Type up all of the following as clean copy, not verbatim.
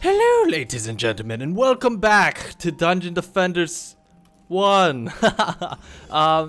Hello, ladies and gentlemen, and welcome back to Dungeon Defenders 1.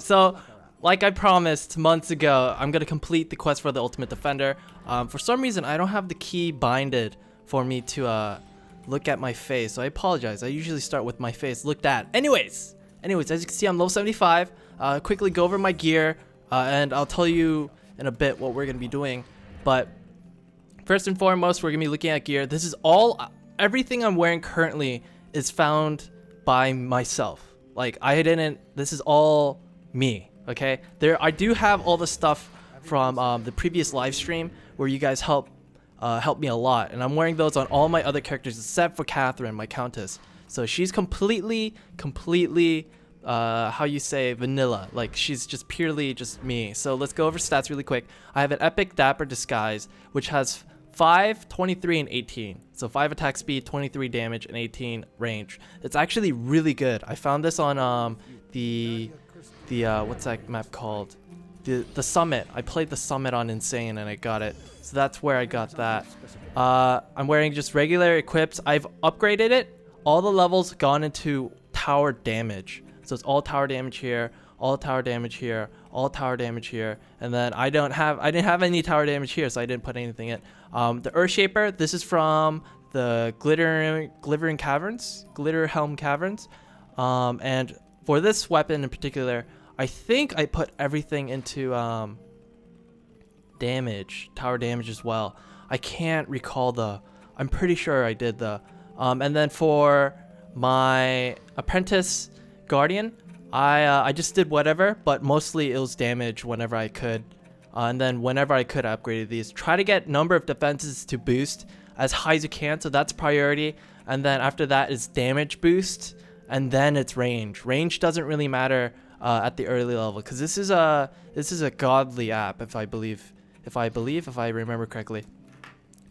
So, like I promised months ago, I'm gonna complete the quest for the Ultimate Defender. For some reason, I don't have the key binded for me to look at my face, so I apologize. I usually start with my face looked at. Anyways, as you can see, I'm level 75. Quickly go over my gear, and I'll tell you in a bit what we're gonna be doing. But first and foremost, we're gonna be looking at gear. This is everything I'm wearing currently is found by myself. Like, this is all me, okay? I do have all the stuff from the previous live stream where you guys helped me a lot, and I'm wearing those on all my other characters except for Catherine, my countess. So she's completely how you say, vanilla. Like, she's just purely just me. So let's go over stats really quick. I have an epic dapper disguise which has 5, 23, and 18. So 5 attack speed, 23 damage, and 18 range. It's actually really good. I found this on the what's that map called? The summit. I played the summit on Insane and I got it. So that's where I got that. I'm wearing just regular equips. I've upgraded it. All the levels gone into tower damage. So it's all tower damage here, all tower damage here, all tower damage here, and then I didn't have any tower damage here, so I didn't put anything in. The Earthshaper, this is from the Glitter Helm Caverns, and for this weapon in particular, I think I put everything into tower damage as well. I can't recall I'm pretty sure I did and then for my Apprentice Guardian, I just did whatever, but mostly it was damage whenever I could. And then whenever I could, I upgraded these. Try to get number of defenses to boost as high as you can, so that's priority. And then after that is damage boost, and then it's range. Range doesn't really matter at the early level, because this is a godly app, if I remember correctly.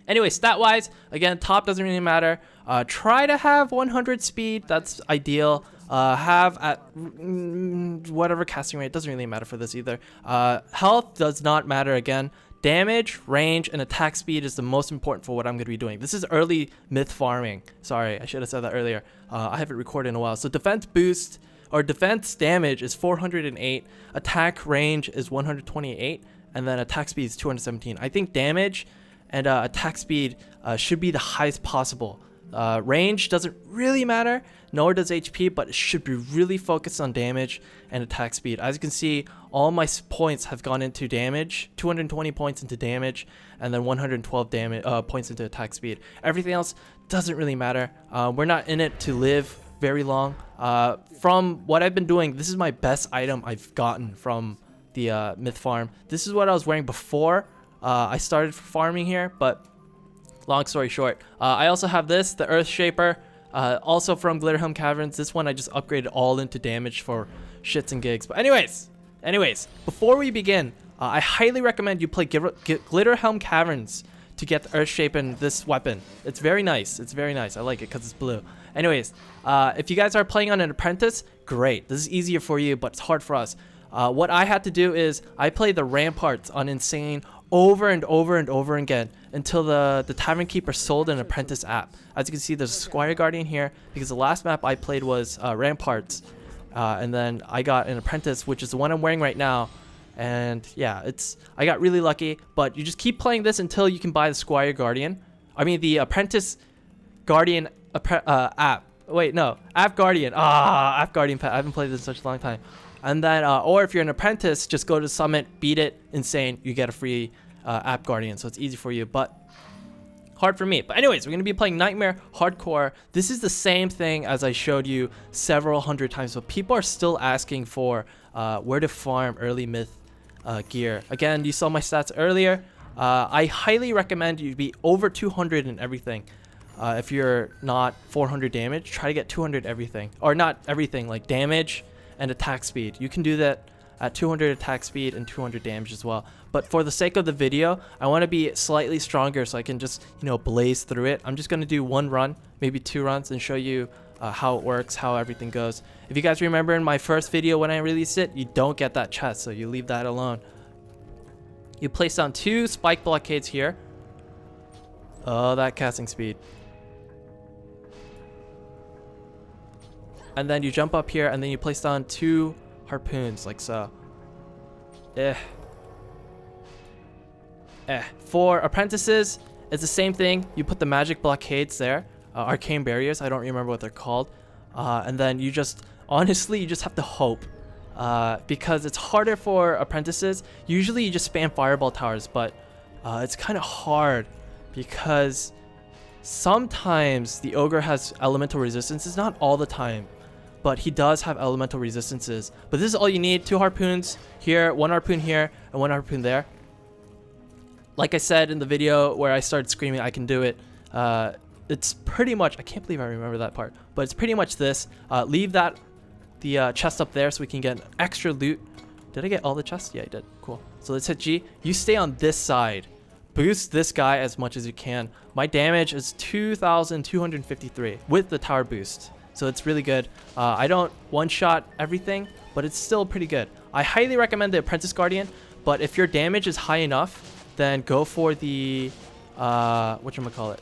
Anyway, stat-wise, again, top doesn't really matter. Try to have 100 speed. That's ideal. Have at whatever casting rate, doesn't really matter for this either. Health does not matter again. Damage, range, and attack speed is the most important for what I'm going to be doing. This is early myth farming. Sorry, I should have said that earlier. I haven't recorded in a while. So defense boost or defense damage is 408. Attack range is 128. And then attack speed is 217. I think damage and attack speed should be the highest possible. Range doesn't really matter, nor does HP, but it should be really focused on damage and attack speed. As you can see, all my points have gone into damage, 220 points into damage, and then 112 points into attack speed. Everything else doesn't really matter. We're not in it to live very long. From what I've been doing, this is my best item I've gotten from the myth farm. This is what I was wearing before I started farming here, but long story short, I also have the Earthshaper, also from Glitter Helm Caverns. This one I just upgraded all into damage for shits and gigs. But anyways, before we begin, I highly recommend you play Glitter Helm Caverns to get the Earthshaper in this weapon. It's very nice. I like it because it's blue. Anyways, if you guys are playing on an Apprentice, great. This is easier for you, but it's hard for us. What I had to do is I played the Ramparts on Insane over and over again until the Tavern Keeper sold an Apprentice app. As you can see, there's a Squire Guardian here because the last map I played was Ramparts, and then I got an Apprentice, which is the one I'm wearing right now. And yeah, I got really lucky. But you just keep playing this until you can buy the Squire Guardian. I mean the Apprentice Guardian app. Wait, no, App Guardian. App Guardian pet. I haven't played this in such a long time. And then, or if you're an Apprentice, just go to Summit, beat it, Insane, you get a free App Guardian, so it's easy for you, but hard for me. But anyways, we're going to be playing Nightmare Hardcore. This is the same thing as I showed you several hundred times, but people are still asking for where to farm early myth gear. Again, you saw my stats earlier. I highly recommend you be over 200 in everything. If you're not 400 damage, try to get 200 everything. Or not everything, like damage and attack speed. You can do that at 200 attack speed and 200 damage as well. But for the sake of the video, I want to be slightly stronger so I can just, blaze through it. I'm just going to do one run, maybe 2 runs, and show you how it works, how everything goes. If you guys remember in my first video when I released it, you don't get that chest, so you leave that alone. You place down 2 spike blockades here. Oh, that casting speed. and then you jump up here, and then you place down 2 harpoons, like so. For apprentices, it's the same thing. You put the magic blockades there, arcane barriers. I don't remember what they're called. And then you just, honestly, you just have to hope. Because it's harder for apprentices. Usually you just spam fireball towers, but it's kind of hard because sometimes the ogre has elemental resistances. Not all the time, but he does have elemental resistances. But this is all you need. 2 harpoons here, 1 harpoon here, and 1 harpoon there. Like I said in the video where I started screaming, I can do it. It's pretty much, I can't believe I remember that part, but it's pretty much this. Leave the chest up there so we can get extra loot. Did I get all the chests? Yeah, I did. Cool. So let's hit G. You stay on this side. Boost this guy as much as you can. My damage is 2,253 with the tower boost. So it's really good. I don't one-shot everything, but it's still pretty good. I highly recommend the Apprentice Guardian, but if your damage is high enough, then go for the whatchamacallit?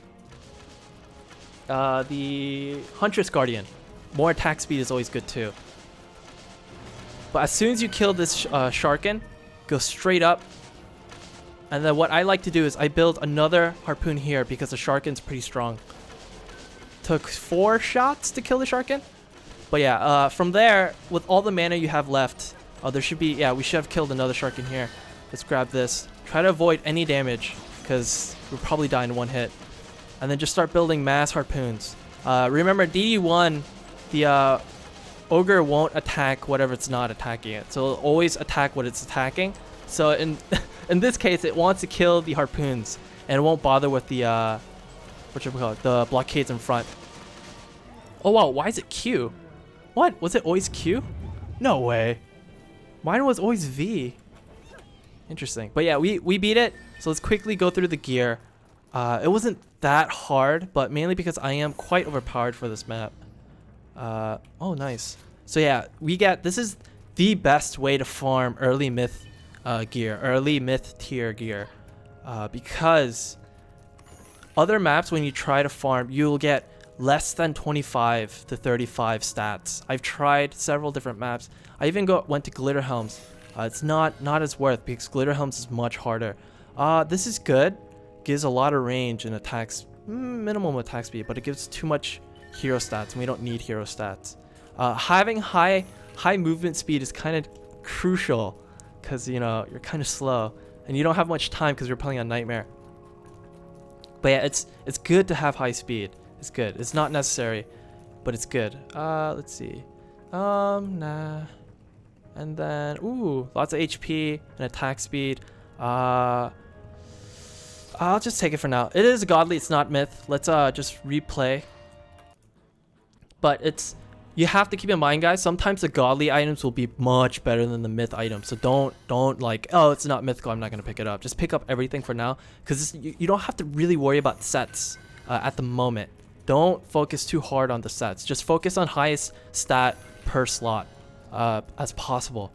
The Huntress Guardian. More attack speed is always good too. But as soon as you kill this Sharkin, go straight up. And then what I like to do is I build another harpoon here because the Sharkin's pretty strong. Took 4 shots to kill the Sharkin. But yeah, from there, with all the mana you have left, there should be, yeah, we should have killed another Sharkin here. Let's grab this. Try to avoid any damage because we'll probably die in 1 hit. And then just start building mass harpoons. Remember, DD1, the ogre won't attack whatever it's not attacking it. So it'll always attack what it's attacking. So in in this case, it wants to kill the harpoons and it won't bother with the the blockades in front. Oh wow, why is it Q? What? Was it always Q? No way. Mine was always V. Interesting. But yeah, we beat it. So let's quickly go through the gear. It wasn't that hard, but mainly because I am quite overpowered for this map. Oh, nice. So yeah, this is the best way to farm early myth gear, early myth tier gear. Because other maps, when you try to farm, you'll get less than 25 to 35 stats. I've tried several different maps. I even went to Glitter Helms. It's not as worth because Glitter Helms is much harder. This is good. Gives a lot of range and attacks, minimum attack speed, but it gives too much hero stats and we don't need hero stats. Having high movement speed is kind of crucial because, you know, you're kind of slow and you don't have much time because you're playing on Nightmare. But yeah, it's good to have high speed. It's good. It's not necessary, but it's good. Let's see. Nah. And then, ooh, lots of HP and attack speed. I'll just take it for now. It is godly, it's not myth. Let's just replay. But you have to keep in mind, guys, sometimes the godly items will be much better than the myth items. So don't like, oh, it's not mythical, I'm not gonna pick it up. Just pick up everything for now, because you don't have to really worry about sets at the moment. Don't focus too hard on the sets. Just focus on highest stat per slot as possible.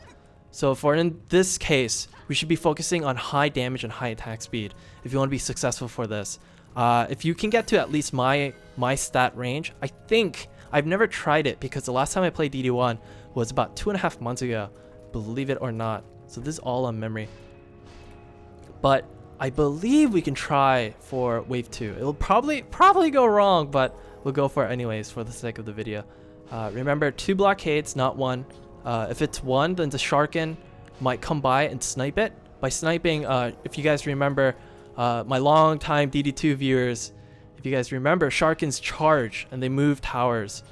So for in this case, we should be focusing on high damage and high attack speed if you want to be successful for this. If you can get to at least my stat range, I think, I've never tried it because the last time I played DD1 was about 2.5 months ago, believe it or not. So this is all on memory. But I believe we can try for wave 2. It'll probably go wrong, but we'll go for it anyways for the sake of the video. Remember, 2 blockades, not 1. If it's 1, then the Sharkin might come by and snipe it. By sniping, if you guys remember, my long-time DD2 viewers, if you guys remember, Sharkins charge and they move towers.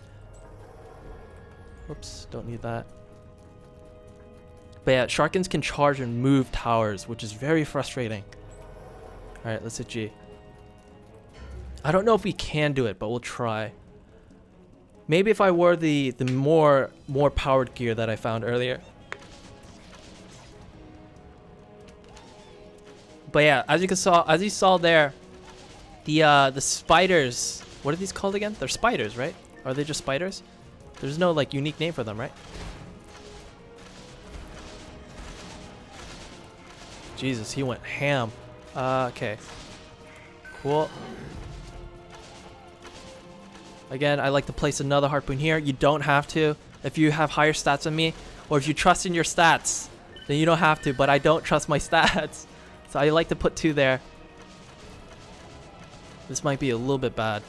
Whoops, don't need that. But yeah, Sharkins can charge and move towers, which is very frustrating. Alright, let's hit G. I don't know if we can do it, but we'll try. Maybe if I wore the more powered gear that I found earlier. But yeah, as you saw there, the spiders. What are these called again? They're spiders, right? Are they just spiders? There's no like unique name for them, right? Jesus, he went ham. Okay. Cool. Again, I like to place another harpoon here. You don't have to. If you have higher stats than me, or if you trust in your stats, then you don't have to, but I don't trust my stats. So I like to put 2 there. This might be a little bit bad.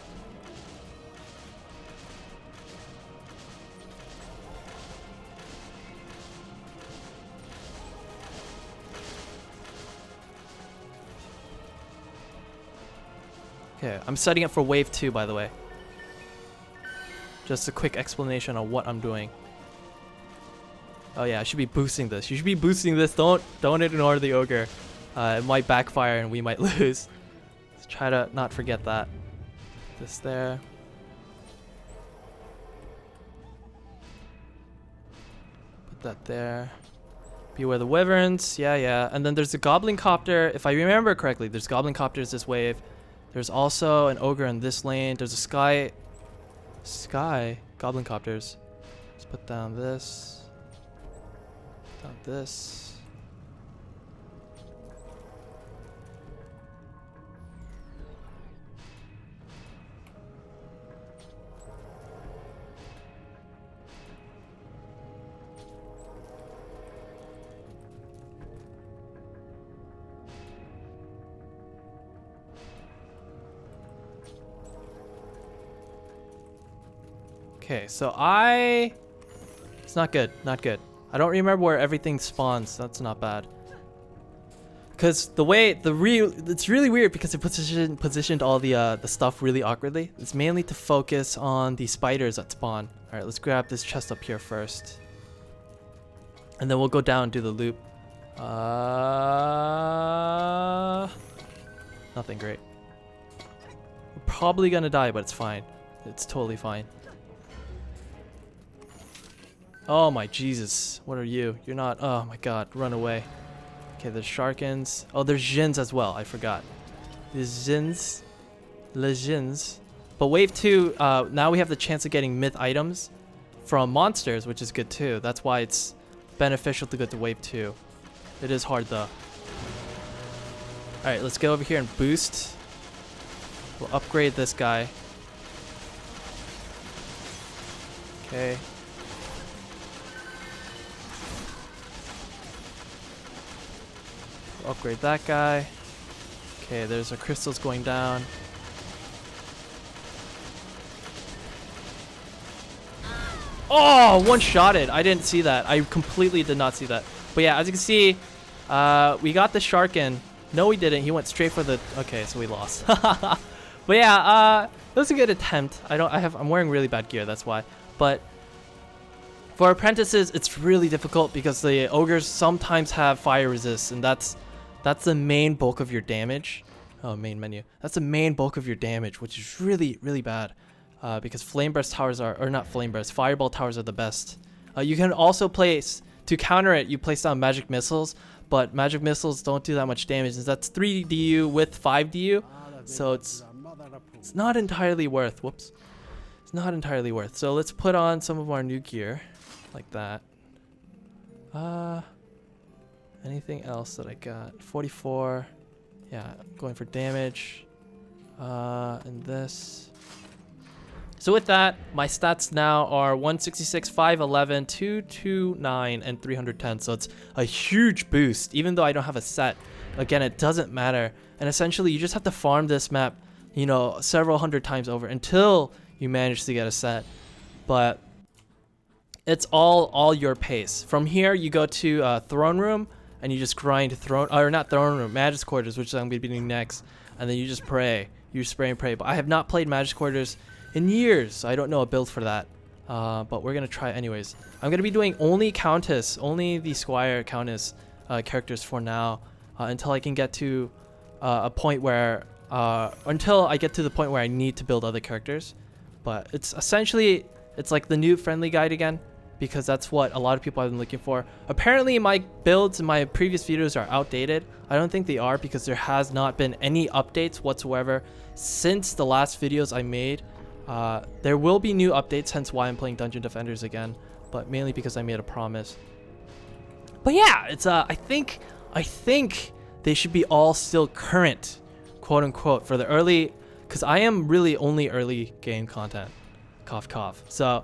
Okay, I'm setting it for wave 2, by the way. Just a quick explanation on what I'm doing. Oh yeah, I should be boosting this. You should be boosting this. Don't ignore the ogre. It might backfire and we might lose. Let's try to not forget that. This there. Put that there. Beware the wyverns. Yeah. And then there's the goblin copter. If I remember correctly, there's goblin copters this wave. There's also an ogre in this lane. There's a sky goblin copters. Let's put down this. Down this. Okay, so it's not good, not good. I don't remember where everything spawns. That's not bad. Because it's really weird because it positioned all the stuff really awkwardly. It's mainly to focus on the spiders that spawn. All right, let's grab this chest up here first, and then we'll go down and do the loop. Nothing great. We're probably gonna die, but it's fine. It's totally fine. Oh my Jesus, what are you? You're not, oh my God, run away. Okay, there's Sharkins. Oh, there's Jins as well, I forgot. There's Jins. Les Jins. But wave 2, now we have the chance of getting myth items from monsters, which is good too. That's why it's beneficial to go to wave 2. It is hard though. Alright, let's go over here and boost. We'll upgrade this guy. Okay. Upgrade that guy. Okay, there's our crystals going down. Oh, one-shotted. I didn't see that. I completely did not see that. But yeah, as you can see, we got the shark in. No, we didn't. He went straight for the... Okay, so we lost. But yeah, it was a good attempt. I'm wearing really bad gear, that's why. But for apprentices, it's really difficult because the ogres sometimes have fire resist, and that's the main bulk of your damage. Oh, main menu. That's the main bulk of your damage, which is really, really bad. Because flame burst towers or not flame burst, fireball towers are the best. You can also place, to counter it, you place down magic missiles, but magic missiles don't do that much damage. And that's 3 DU with 5 DU, so it's not entirely worth. Whoops. It's not entirely worth. So let's put on some of our new gear, like that. Anything else that I got? 44. Yeah, going for damage. And this. So with that, my stats now are 166, 511, 229, and 310. So it's a huge boost, even though I don't have a set. Again, it doesn't matter. And essentially, you just have to farm this map, you know, several hundred times over until you manage to get a set. But it's all your pace. From here, you go to Throne Room, and you just grind Throne Room, Magus Quarters, which I'm going to be doing next. And then you just pray. You spray and pray. But I have not played Magus Quarters in years, so I don't know a build for that. But we're going to try anyways. I'm going to be doing only the Squire Countess characters for now. Until I can get to a point where... until I get to the point where I need to build other characters. But it's essentially... It's like the new friendly guide again, because that's what a lot of people have been looking for. Apparently my builds in my previous videos are outdated. I don't think they are, because there has not been any updates whatsoever since the last videos I made. There will be new updates, hence why I'm playing Dungeon Defenders again, but mainly because I made a promise. But yeah, it's I think they should be all still current, quote unquote, for the early, because I am really only early game content. Cough, cough. So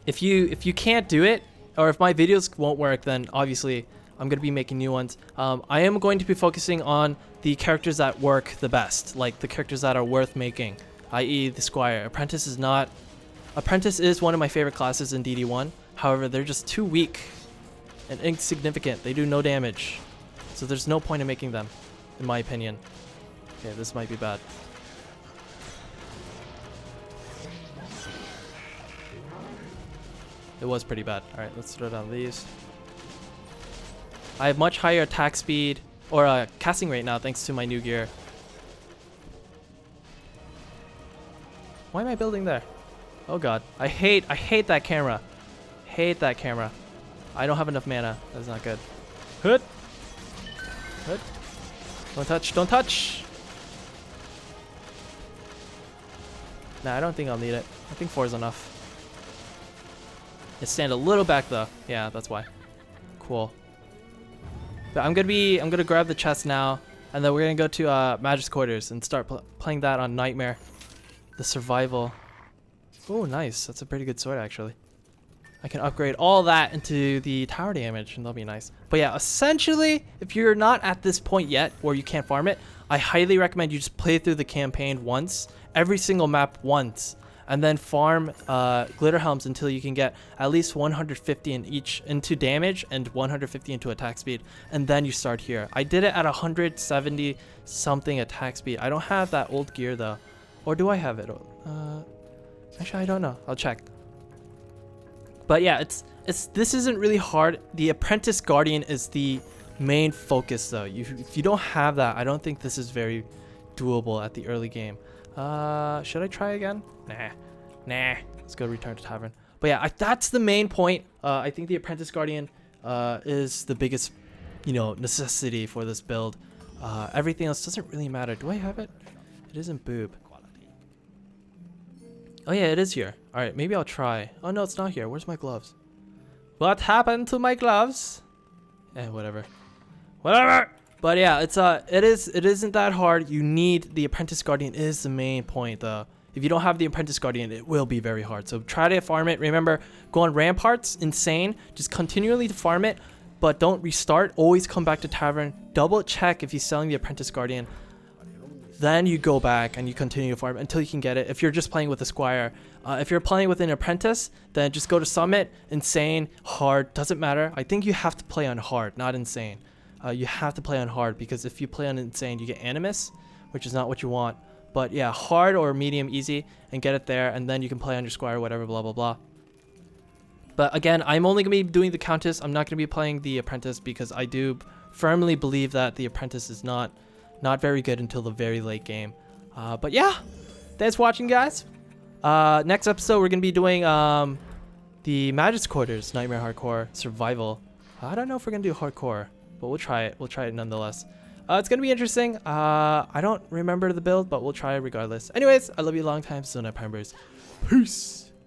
if you can't do it, or if my videos won't work, then obviously I'm going to be making new ones. I am going to be focusing on the characters that work the best, like the characters that are worth making, i.e. the Squire. Apprentice is not... Apprentice is one of my favorite classes in DD1. However, they're just too weak and insignificant. They do no damage. So there's no point in making them, in my opinion. Okay, this might be bad. It was pretty bad. Alright, let's throw down these. I have much higher attack speed, or casting rate now, thanks to my new gear. Why am I building there? Oh god. I hate that camera. Hate that camera. I don't have enough mana. That's not good. Hood. Hood. Don't touch. Don't touch. Nah, I don't think I'll need it. I think 4 is enough. It stand a little back though. Yeah, that's why. Cool. But I'm gonna grab the chest now, and then we're gonna go to Magic's quarters and start playing that on Nightmare. The survival. Oh, nice. That's a pretty good sword actually. I can upgrade all that into the tower damage, and that'll be nice. But yeah, essentially, if you're not at this point yet, or you can't farm it, I highly recommend you just play through the campaign once, every single map once, and then farm glitter helms until you can get at least 150 in each into damage and 150 into attack speed, and then you start here. I did it at 170 something attack speed. I don't have that old gear though, or do I have it? Actually, I don't know. I'll check. But yeah, this isn't really hard. The Apprentice Guardian is the main focus though. If you don't have that, I don't think this is very doable at the early game. Should I try again? Nah. Let's go return to tavern. But yeah, that's the main point. I think the Apprentice Guardian is the biggest, necessity for this build. Everything else doesn't really matter. Do I have it? It isn't boob. Oh yeah, it is here. All right, maybe I'll try. Oh no, it's not here. Where's my gloves? What happened to my gloves? Whatever. But yeah, it isn't that hard. You need the Apprentice Guardian is the main point though. If you don't have the Apprentice Guardian, it will be very hard. So try to farm it. Remember, go on ramparts, insane. Just continually farm it, but don't restart. Always come back to tavern. Double check if he's selling the Apprentice Guardian. Then you go back and you continue to farm until you can get it. If you're just playing with a Squire, if you're playing with an Apprentice, then just go to Summit, insane, hard, doesn't matter. I think you have to play on hard, not insane. You have to play on hard because if you play on insane, you get Animus, which is not what you want. But yeah, hard or medium, easy, and get it there, and then you can play on your Squire, whatever, blah, blah, blah. But again, I'm only going to be doing the Countess. I'm not going to be playing the Apprentice because I do firmly believe that the Apprentice is not very good until the very late game. But yeah, thanks for watching, guys. Next episode, we're going to be doing the Magic's Quarters, Nightmare Hardcore Survival. I don't know if we're going to do Hardcore, but we'll try it. We'll try it nonetheless. It's going to be interesting. I don't remember the build, but we'll try it regardless. Anyways, I love you a long time. So oNightPineberries. Peace.